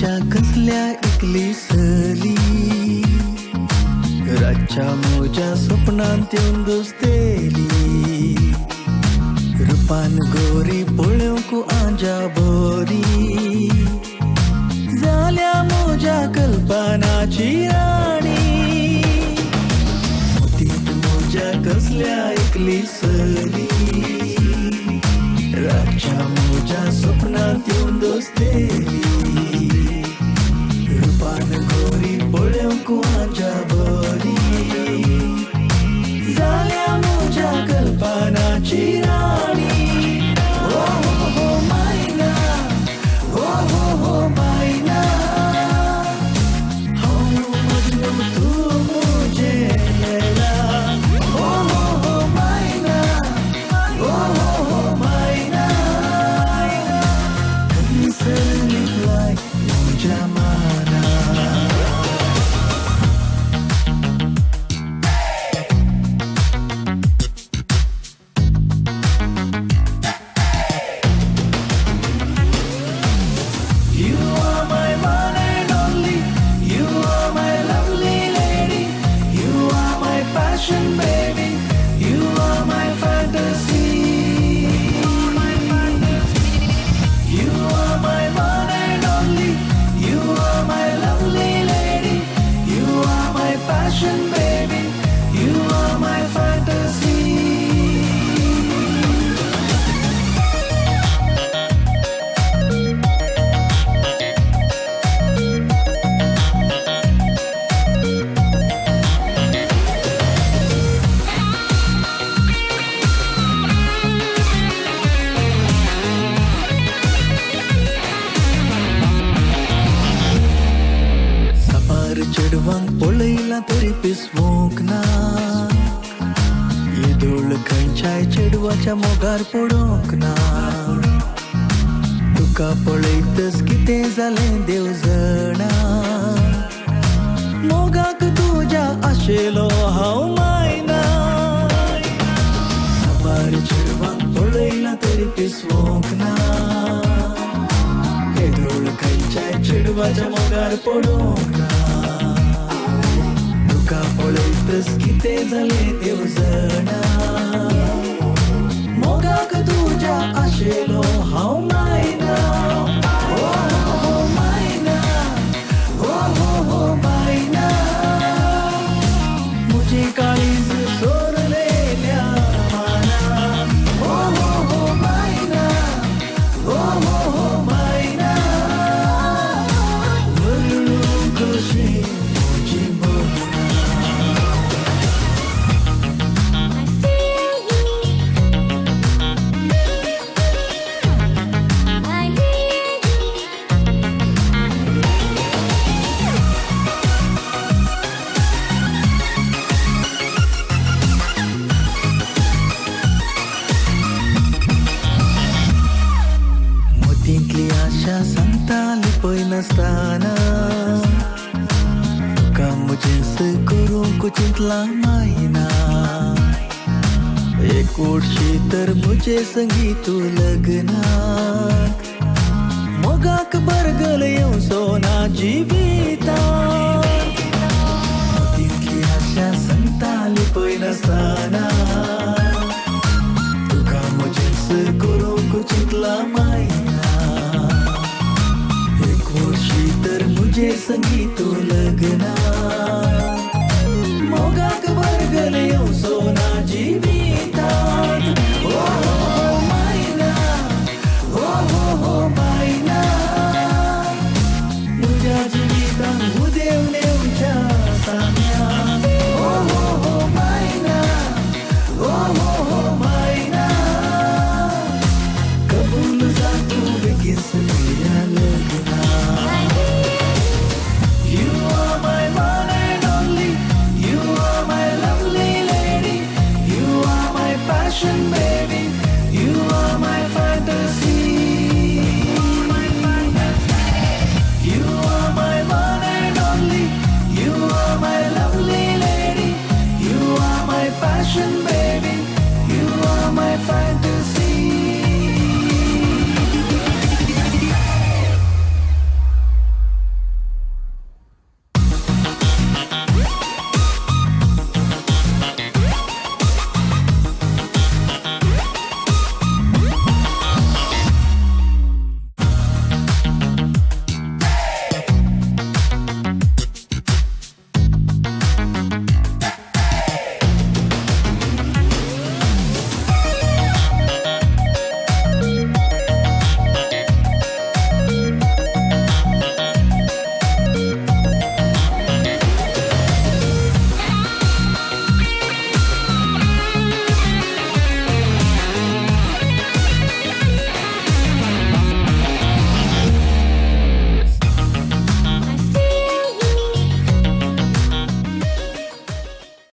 मोजा कसल्या इकली सली, रातच्या मोजा स्वप्नांत येवन दसतेली, रूपान गोरी पळोवंक आंजा बरी, जाल्या मोजा कल्पनाची राणी, मोतीत मोजा कसल्या इकली सली, रातच्या मोजा स्वप्नांत येवन दसतेली, रूपान गोरी पळोवंक आंजा बरी, जाल्या मोजा कल्पनाची राणी. हो हो हो मैना, हो हो हो मैना, हम मजनू तू मुझे लैला. हो हो हो मैना, हो हो हो मैना, कंसल निघलाय मोजा माना. Baby, you are my fantasy. You are my one and only. You are my lovely lady. You are my passion, baby. You are my fantasy. चढवांक पळयला तरी पिसवूंक ना, येदोळ खंयच्याय चेडवाच्या मोगार पडोंक ना. तुका पळयतच कितें जालें देव जाणा, मोगाक तुज्या आशेलो हांव मैना. साबार चेडवांक पळयला तरी पिसवूंक ना, येदोळ खंयच्याय चेडवाच्या मोगार पडोंक ना. तुका पळयतच कितें जालें देव जाणा, मोगाक तुज्या आशेलो हांव मैना. हो हो हो मैना, हो हो हो मैना, मुझे काळीज सोरलेल्या माना. हो हो हो मैना, हो हो हो मैना, वरळू कशी मुझी मोना. मोतींतली आशा सांगताली पळय नासतना, तुका म्हजेंस करूंक चिंतला मैना. एक ओडशी तर म्हजे संगी तूं लग्नाक, मोगाक बरगल येवचो ना जिवितांत. मोतींतली आशा सांगताली पळय नासतना, तुका म्हजेंस करूंक चिंतला मैना. एक वर्षी तर मुझे संगी तू